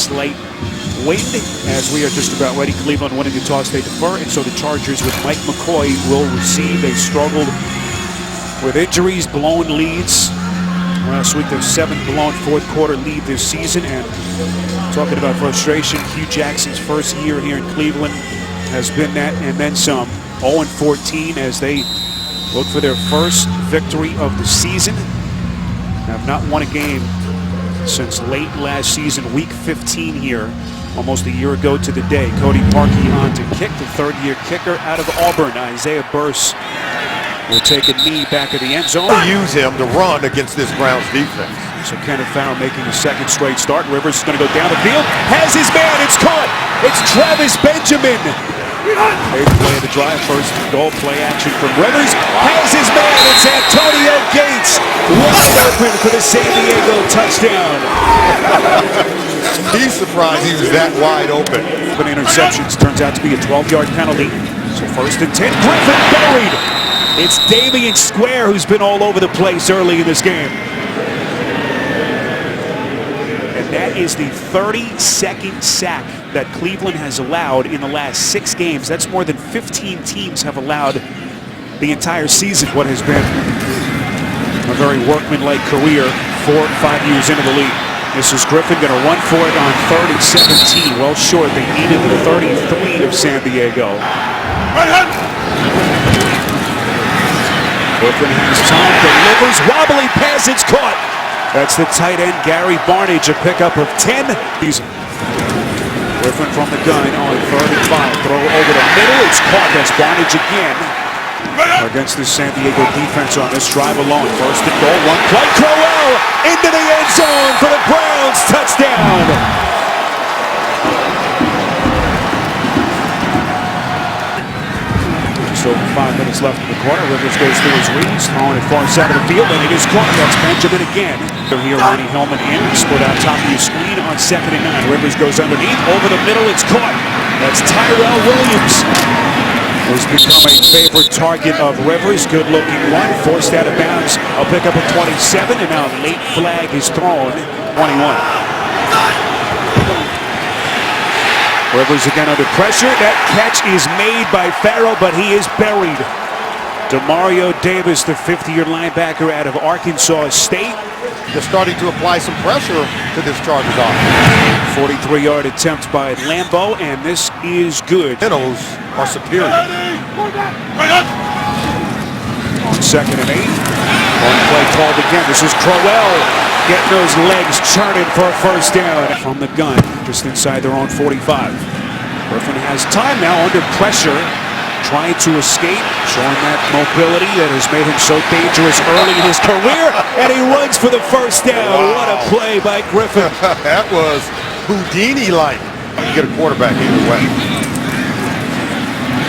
slight wind as we are just about ready. Cleveland winning the toss, they defer, and so the Chargers with Mike McCoy will receive. They struggled with injuries, blown leads. Last week, their 7th blown fourth quarter lead this season. And talking about frustration, Hugh Jackson's first year here in Cleveland has been that and then some. 0-14 as they look for their first victory of the season. Have not won a game since late last season, week 15 here, almost a year ago to the day. Cody Parkey on to kick, the third-year kicker out of Auburn. Isaiah Burse will take a knee back of the end zone. Use him to run against this Browns defense. So Kenneth Farrell making a second straight start. Rivers is going to go down the field. Has his man. It's caught. It's Travis Benjamin. 8th play of the drive. First goal play action from Rivers. Has his man. It's Antonio Gates. Wide open for the San Diego touchdown. He's surprised he was that wide open. But interceptions turns out to be a 12-yard penalty. So 1st and 10. Griffin buried. It's Damian Square who's been all over the place early in this game. And that is the 32nd sack that Cleveland has allowed in the last 6 games. That's more than 15 teams have allowed the entire season. What has been a very workmanlike career 4 or 5 years into the league. This is Griffin going to run for it on 3rd and 17. Well short. They needed the 33 of San Diego. Griffin has time, delivers, wobbly pass, it's caught. That's the tight end, Gary Barnage, a pickup of 10. Griffin from the gun on 3rd and 5. Throw over the middle, it's caught. That's Barnage again. Against the San Diego defense on this drive alone. 1st and goal, 1 play. Crowell into the end zone for the Browns, touchdown. So 5 minutes left in the quarter. Rivers goes through his reads, throwing it far side of the field, and it is caught. That's Benjamin again. Here, Ronnie Hillman in, split out top of your screen on 2nd and 9. Rivers goes underneath, over the middle, it's caught. That's Tyrell Williams, who's become a favorite target of Rivers. Good-looking run, forced out of bounds. A pickup of 27, and now late flag is thrown, 21. Rivers again under pressure. That catch is made by Farrell, but he is buried. Demario Davis, the 50-year linebacker out of Arkansas State. They're starting to apply some pressure to this Chargers offense. 43-yard attempt by Lambeau, and this is good. Minnows are superior. On 2nd and 8. One play called again. This is Crowell getting those legs churning for a first down from the gun, just inside their own 45. Griffin has time now under pressure, trying to escape, showing that mobility that has made him so dangerous early in his career, and he runs for the first down. Wow. What a play by Griffin. That was Houdini-like. You get a quarterback either way.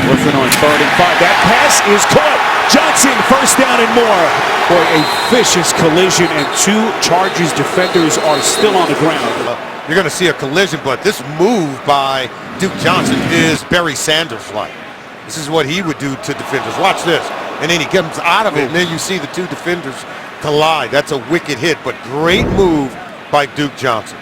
Griffin on 3rd and 5. That pass is caught. Johnson, first down and more. Boy, a vicious collision, and 2 Chargers defenders are still on the ground. You're going to see a collision, but this move by Duke Johnson is Barry Sanders-like. This is what he would do to defenders. Watch this. And then he comes out of it, and then you see the 2 defenders collide. That's a wicked hit, but great move by Duke Johnson.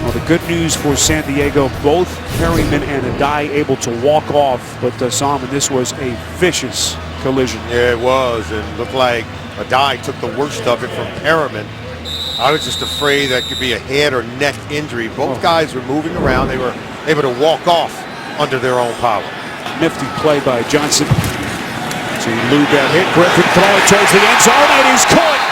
Well, the good news for San Diego, both Perryman and Adai able to walk off, but Salmon, this was a vicious collision. Yeah, it was, and looked like Adai took the worst of it from Perryman. I was just afraid that could be a head or neck injury. Both guys were moving around. They were able to walk off under their own power. Nifty play by Johnson to elude that hit. Griffin throwing towards the end zone. It is caught.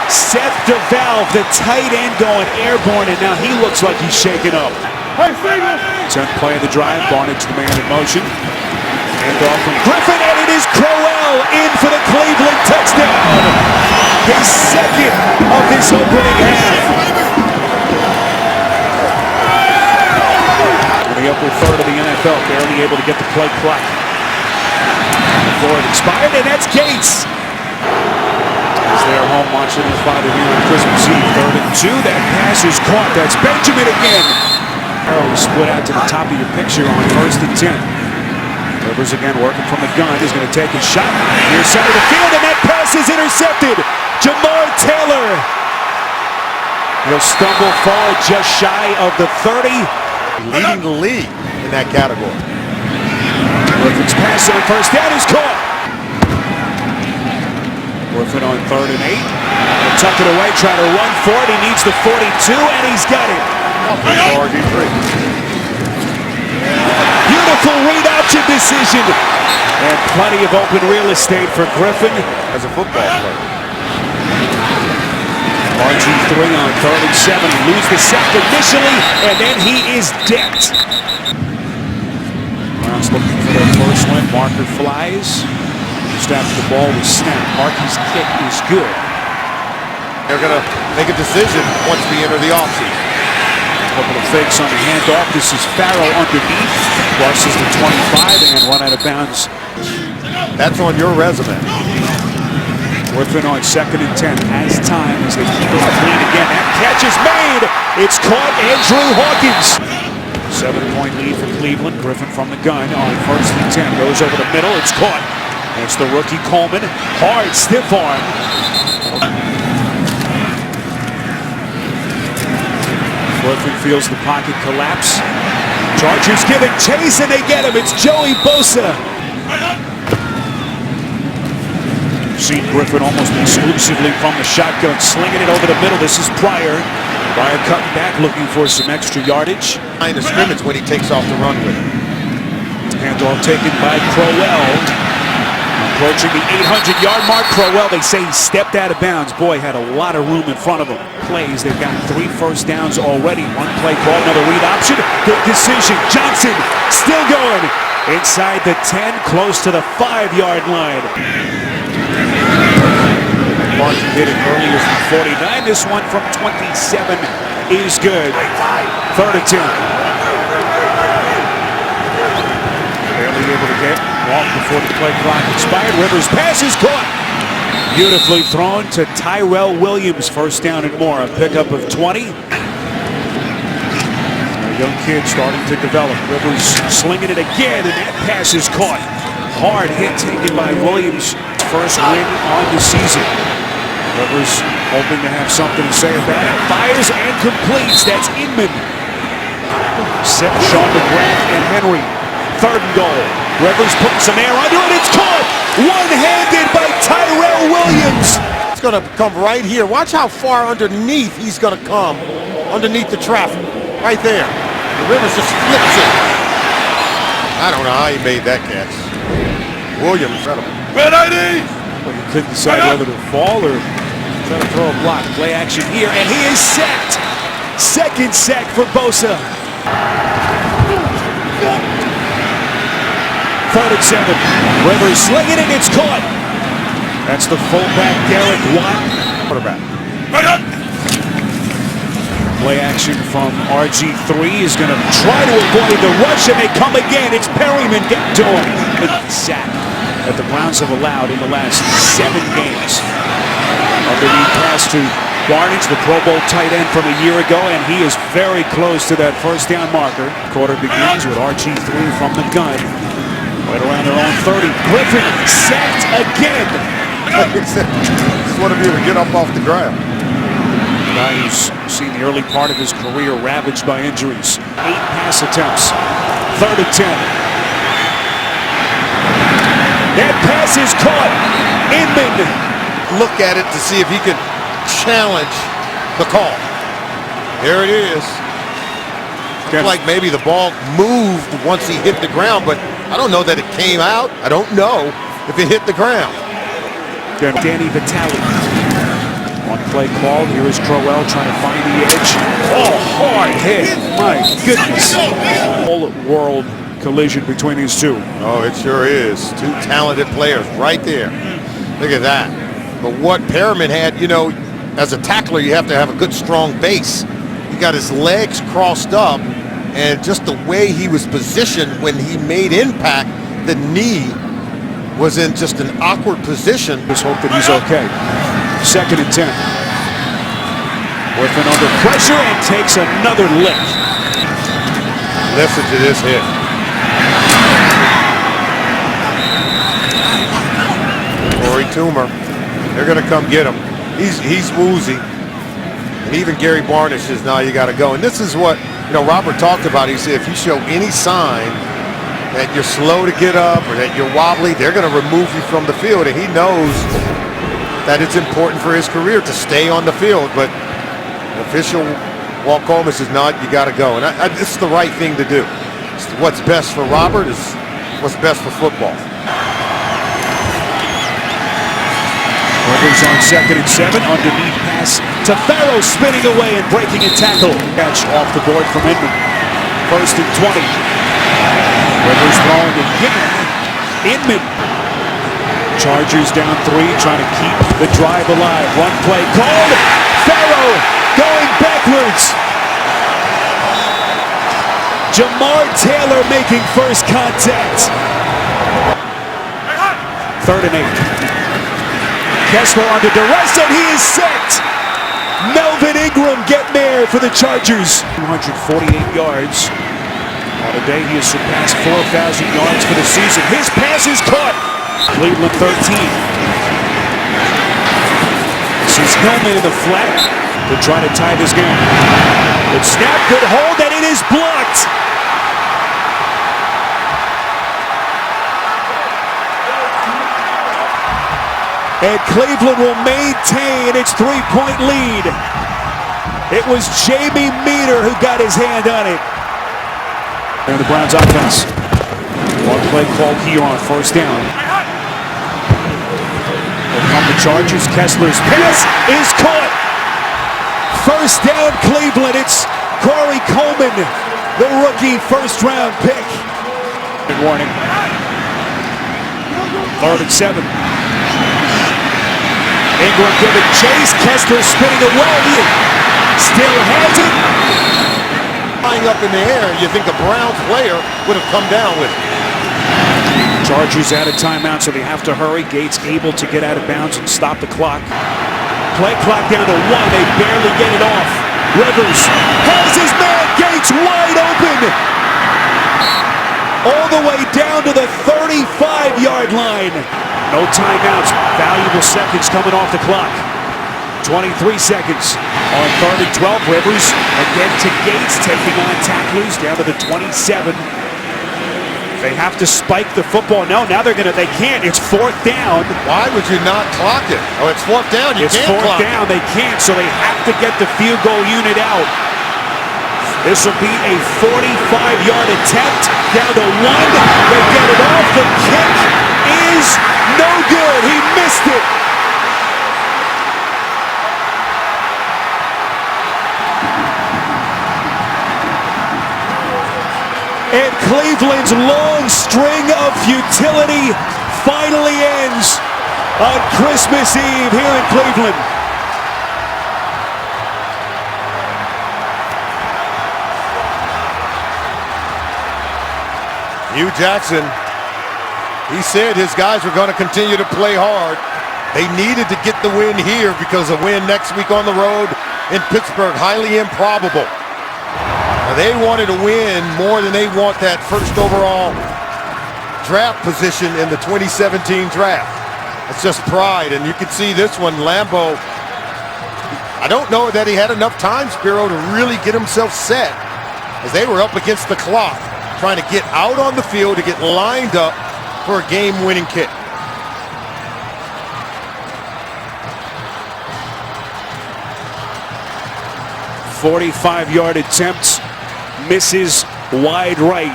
Seth DeValve, the tight end, going airborne, and now he looks like he's shaken up. 10th play of the drive. Barnage, the man in motion. Hand off from Griffin, and it is Crowell in for the Cleveland touchdown. His 2nd of this opening half. In the upper 3rd of the NFL, barely able to get the play clock. Before it expired, and that's Gates. As they're home watching their father here on Christmas Eve. 3rd and 2, that pass is caught. That's Benjamin again. Farrell is split out to the top of your picture on 1st and 10. Rivers again working from the gun. He's going to take his shot near center of the field, and that pass is intercepted. Jamar Taylor He'll stumble forward just shy of the 30. Leading the league in that category. Griffin's pass on first down is caught. Griffin on 3rd and 8. He'll tuck it away, try to run for it. He needs the 42, and he's got it. RG3. Beautiful read option decision. And plenty of open real estate for Griffin. As a football player. RG3 on 3rd and 7. Lose the sack initially, and then he is decked. Browns looking for their first win. Marker flies. Just after the ball was snapped. Markey's kick is good. They're going to make a decision once we enter the offseason. Couple of fakes on the handoff. This is Farrell underneath. Crosses the 25 and run out of bounds. That's on your resume. Griffin on 2nd and 10 has time as they keep it clean again. That catch is made. It's caught. Andrew Hawkins. 7-point lead for Cleveland. Griffin from the gun on 1st and 10. Goes over the middle. It's caught. It's the rookie Coleman. Hard, stiff arm. Griffin feels the pocket collapse. Chargers giving chase and they get him. It's Joey Bosa. See Griffin almost exclusively from the shotgun, slinging it over the middle. This is Pryor. Pryor cutting back, looking for some extra yardage. Behind the scrimmage when he takes off the run with it. Handoff taken by Crowell. Approaching the 800-yard mark. Crowell, they say he stepped out of bounds. Boy, had a lot of room in front of him. Plays, they've got 3 first downs already. One play call, another read option. Good decision. Johnson still going. Inside the 10, close to the 5-yard line. Martin did it earlier from 49. This one from 27 is good. 3rd and 10. Barely able to get walk before the play clock expired. Rivers pass is caught. Beautifully thrown to Tyrell Williams. 1st down and more. A pickup of 20. A young kid starting to develop. Rivers slinging it again, and that pass is caught. Hard hit taken by Williams. First win on the season. Rivers hoping to have something to say about it. Fires and completes. That's Inman. Sean McGrath and Henry. 3rd and goal. Rivers putting some air under it. It's caught. One-handed by Tyrell Williams. It's going to come right here. Watch how far underneath he's going to come. Underneath the traffic. Right there. The Rivers just flips it. I don't know how he made that catch. Williams. Incredible. Red ID! Well, you couldn't decide whether to fall or try to throw a block. Play action here, and he is sacked. 2nd sack for Bosa. 3rd and 7. Rivers slinging it. It's caught. That's the fullback, Derek Watt. Quarterback. Play action from RG3 is going to try to avoid the rush, and they come again. It's Perryman getting to him. Sack that the Browns have allowed in the last 7 games. Underneath pass to Barnage, the Pro Bowl tight end from a year ago, and he is very close to that 1st down marker. Quarter begins with RG3 from the gun. Right around their own 30. Griffin sacked again. Just wanted you to get up off the ground. Guy who's seen the early part of his career ravaged by injuries. 8 pass attempts. 3rd and 10. That pass is caught. Inman. Look at it to see if he can challenge the call. There it is. Looked like maybe the ball moved once he hit the ground, but I don't know that it came out. I don't know if it hit the ground. Danny Vitale. One play call. Here is Crowell trying to find the edge. Oh, hard hit. My goodness. Whole world collision between these two. Oh, it sure is. 2 talented players right there. Look at that. But what Perriman had, you know, as a tackler, you have to have a good, strong base. He got his legs crossed up, and just the way he was positioned when he made impact, the knee was in just an awkward position. Just hope that he's okay. 2nd and 10. Griffin under pressure and takes another lick. Listen to this hit. Corey Toomer. They're going to come get him. He's woozy. And even Gary Barnett says, no, you got to go. And this is what, Robert talked about. He said, if you show any sign that you're slow to get up or that you're wobbly, they're going to remove you from the field. And he knows that it's important for his career to stay on the field. But the official Walt Coleman says, no, you got to go. And this is the right thing to do. What's best for Robert is what's best for football. Rivers on 2nd and 7, underneath pass to Farrow, spinning away and breaking a tackle. Catch off the board from Inman. 1st and 20. Rivers throwing again. Inman. Chargers down 3, trying to keep the drive alive. One play called. Farrow going backwards. Jamar Taylor making first contact. 3rd and 8. Kessler under duress, and he is sacked. Melvin Ingram getting there for the Chargers. 248 yards. On a day he has surpassed 4,000 yards for the season. His pass is caught. Cleveland 13. This is Hillman in the flat to try to tie this game. Good snap, good hold, and it is blocked. And Cleveland will maintain its 3-point lead. It was Jamie Meter who got his hand on it. And the Browns offense. One play call here on 1st down. Here come the Chargers. Kessler's pass is caught. 1st down Cleveland. It's Corey Coleman, the rookie 1st-round pick. Good warning. 3rd and 7. Ingram giving chase. Kessler spinning away. Still has it. Flying up in the air, you think a Browns player would have come down with it. Chargers out of timeout, so they have to hurry. Gates able to get out of bounds and stop the clock. Play clock down to 1. They barely get it off. Rivers has his man. Gates wide open. All the way down to the 35-yard line. No timeouts. Valuable seconds coming off the clock. 23 seconds on 3rd and 12. Rivers again to Gates, taking on tacklers down to the 27. They have to spike the football. No, now they can't. It's 4th down. Why would you not clock it? Oh, it's 4th down. It's 4th down. They can't, so they have to get the field goal unit out. This will be a 45-yard attempt. Down to 1. They get it off. The kick is no good. He missed it. And Cleveland's long string of futility finally ends on Christmas Eve here in Cleveland. Hugh Jackson, he said his guys were going to continue to play hard. They needed to get the win here because a win next week on the road in Pittsburgh, highly improbable. Now, they wanted to win more than they want that 1st overall draft position in the 2017 draft. It's just pride, and you can see this one, Lambeau. I don't know that he had enough time, Spiro, to really get himself set as they were up against the clock, trying to get out on the field to get lined up for a game-winning kick. A 45-yard attempt, misses wide right.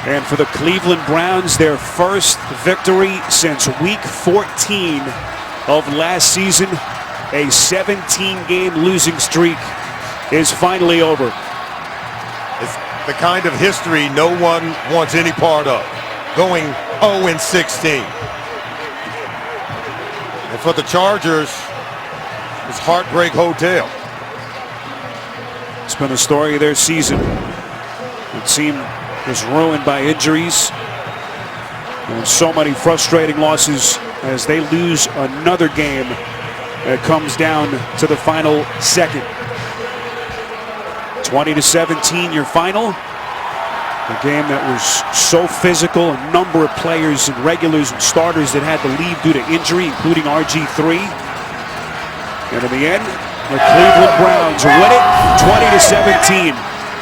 And for the Cleveland Browns, their first victory since week 14 of last season, a 17-game losing streak is finally over. It's the kind of history no one wants any part of, going 0-16. And for the Chargers, it's Heartbreak Hotel. It's been a story of their season. It seemed was ruined by injuries and so many frustrating losses as they lose another game that comes down to the final second. 20-17 your final. A game that was so physical, a number of players and regulars and starters that had to leave due to injury, including RG3. And in the end, The Cleveland Browns win it 20-17.